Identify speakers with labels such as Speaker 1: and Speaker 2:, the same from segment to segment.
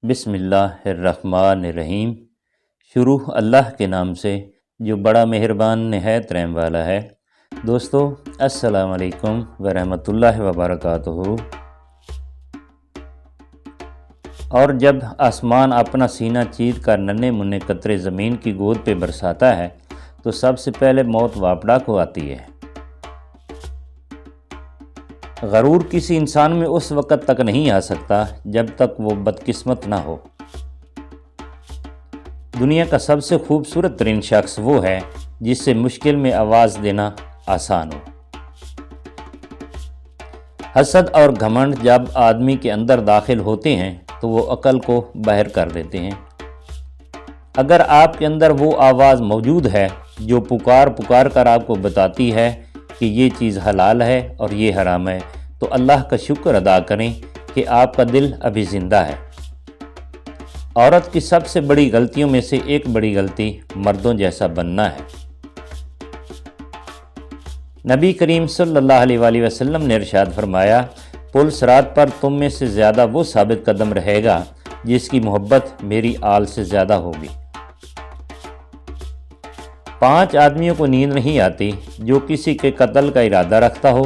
Speaker 1: بسم اللہ الرحمن الرحیم۔ شروع اللہ کے نام سے جو بڑا مہربان نہایت رحم والا ہے۔ دوستو السلام علیکم ورحمۃ اللہ وبرکاتہ۔ اور جب آسمان اپنا سینہ چیر کر ننھے منھے قطرے زمین کی گود پہ برساتا ہے تو سب سے پہلے موت واپڑا کو آتی ہے۔ غرور کسی انسان میں اس وقت تک نہیں آ سکتا جب تک وہ بدقسمت نہ ہو۔ دنیا کا سب سے خوبصورت ترین شخص وہ ہے جس سے مشکل میں آواز دینا آسان ہو۔ حسد اور گھمنڈ جب آدمی کے اندر داخل ہوتے ہیں تو وہ عقل کو باہر کر دیتے ہیں۔ اگر آپ کے اندر وہ آواز موجود ہے جو پکار کر آپ کو بتاتی ہے کہ یہ چیز حلال ہے اور یہ حرام ہے، تو اللہ کا شکر ادا کریں کہ آپ کا دل ابھی زندہ ہے۔ عورت کی سب سے بڑی غلطیوں میں سے ایک بڑی غلطی مردوں جیسا بننا ہے۔ نبی کریم صلی اللہ علیہ وآلہ وسلم نے ارشاد فرمایا، پل صراط پر تم میں سے زیادہ وہ ثابت قدم رہے گا جس کی محبت میری آل سے زیادہ ہوگی۔ 5 آدمیوں کو نیند نہیں آتی، جو کسی کے قتل کا ارادہ رکھتا ہو،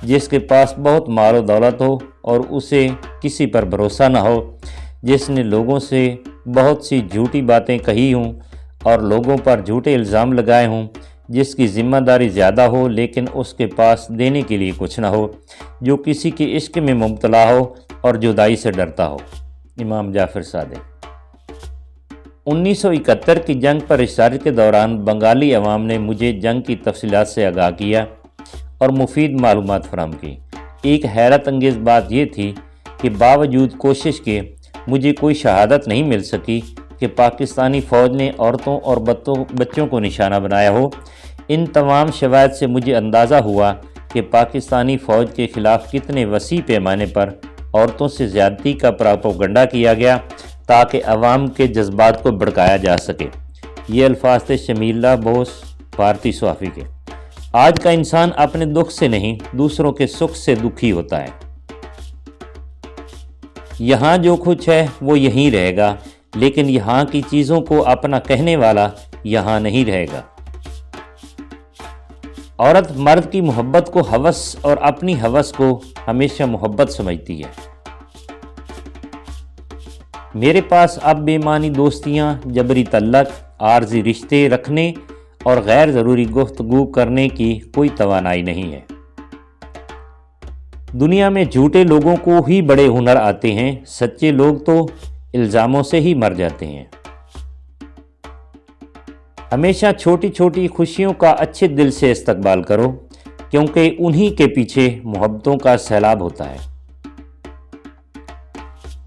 Speaker 1: جس کے پاس بہت مال و دولت ہو اور اسے کسی پر بھروسہ نہ ہو، جس نے لوگوں سے بہت سی جھوٹی باتیں کہی ہوں اور لوگوں پر جھوٹے الزام لگائے ہوں، جس کی ذمہ داری زیادہ ہو لیکن اس کے پاس دینے کے لیے کچھ نہ ہو، جو کسی کے عشق میں مبتلا ہو اور جدائی سے ڈرتا ہو۔ امام جعفر صادق۔ 1971 کی جنگ پر ریسرچ کے دوران بنگالی عوام نے مجھے جنگ کی تفصیلات سے آگاہ کیا اور مفید معلومات فراہم کی۔ ایک حیرت انگیز بات یہ تھی کہ باوجود کوشش کے مجھے کوئی شہادت نہیں مل سکی کہ پاکستانی فوج نے عورتوں اور بچوں کو نشانہ بنایا ہو۔ ان تمام شواہد سے مجھے اندازہ ہوا کہ پاکستانی فوج کے خلاف کتنے وسیع پیمانے پر عورتوں سے زیادتی کا پروپیگنڈا کیا گیا تاکہ عوام کے جذبات کو بھڑکایا جا سکے۔ یہ الفاظ تھے شمیم اللہ بوس، بھارتی صحافی کے۔ آج کا انسان اپنے دکھ سے نہیں، دوسروں کے سکھ سے دکھی ہوتا ہے۔ یہاں جو کچھ ہے وہ یہیں رہے گا، لیکن یہاں کی چیزوں کو اپنا کہنے والا یہاں نہیں رہے گا۔ عورت مرد کی محبت کو ہوس اور اپنی ہوس کو ہمیشہ محبت سمجھتی ہے۔ میرے پاس اب بے معنی دوستیاں، جبری تعلق، عارضی رشتے رکھنے اور غیر ضروری گفتگو کرنے کی کوئی توانائی نہیں ہے۔ دنیا میں جھوٹے لوگوں کو ہی بڑے ہنر آتے ہیں، سچے لوگ تو الزاموں سے ہی مر جاتے ہیں۔ ہمیشہ چھوٹی چھوٹی خوشیوں کا اچھے دل سے استقبال کرو، کیونکہ انہی کے پیچھے محبتوں کا سیلاب ہوتا ہے۔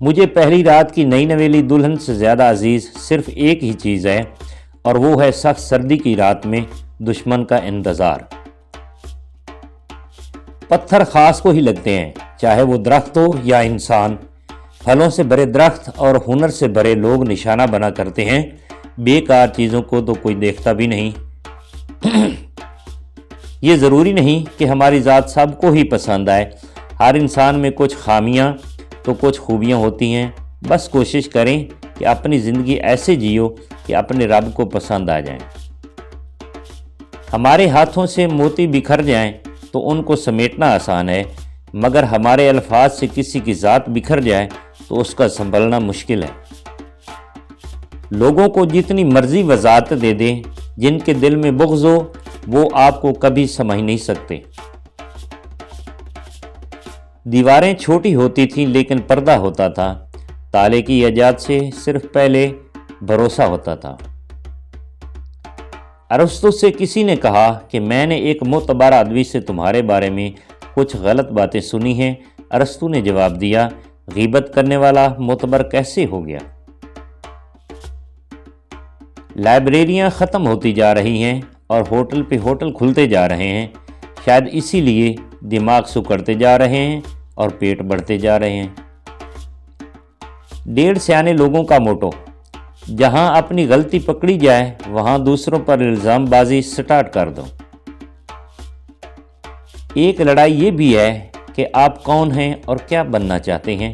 Speaker 1: مجھے پہلی رات کی نئی نویلی دلہن سے زیادہ عزیز صرف ایک ہی چیز ہے، اور وہ ہے سخت سردی کی رات میں دشمن کا انتظار۔ پتھر خاص کو ہی لگتے ہیں، چاہے وہ درخت ہو یا انسان۔ پھلوں سے بھرے درخت اور ہنر سے بھرے لوگ نشانہ بنا کرتے ہیں، بیکار چیزوں کو تو کوئی دیکھتا بھی نہیں۔ یہ ضروری نہیں کہ ہماری ذات سب کو ہی پسند آئے۔ ہر انسان میں کچھ خامیاں تو کچھ خوبیاں ہوتی ہیں۔ بس کوشش کریں کہ اپنی زندگی ایسے جیو کہ اپنے رب کو پسند آ جائیں۔ ہمارے ہاتھوں سے موتی بکھر جائیں تو ان کو سمیٹنا آسان ہے، مگر ہمارے الفاظ سے کسی کی ذات بکھر جائے تو اس کا سنبھلنا مشکل ہے۔ لوگوں کو جتنی مرضی وضاحت دے دیں، جن کے دل میں بغض ہو وہ آپ کو کبھی سمجھ نہیں سکتے۔ دیواریں چھوٹی ہوتی تھیں لیکن پردہ ہوتا تھا، تالے کی ایجاد سے صرف پہلے بھروسہ ہوتا تھا۔ ارسطو سے کسی نے کہا کہ میں نے ایک معتبر آدمی سے تمہارے بارے میں کچھ غلط باتیں سنی ہیں۔ ارسطو نے جواب دیا، غیبت کرنے والا معتبر کیسے ہو گیا؟ لائبریریاں ختم ہوتی جا رہی ہیں اور ہوٹل پہ ہوٹل کھلتے جا رہے ہیں، شاید اسی لیے دماغ سکڑتے جا رہے ہیں اور پیٹ بڑھتے جا رہے ہیں۔ 1.5 سیانے لوگوں کا موٹو، جہاں اپنی غلطی پکڑی جائے وہاں دوسروں پر الزام بازی سٹارٹ کر دو۔ ایک لڑائی یہ بھی ہے کہ آپ کون ہیں اور کیا بننا چاہتے ہیں۔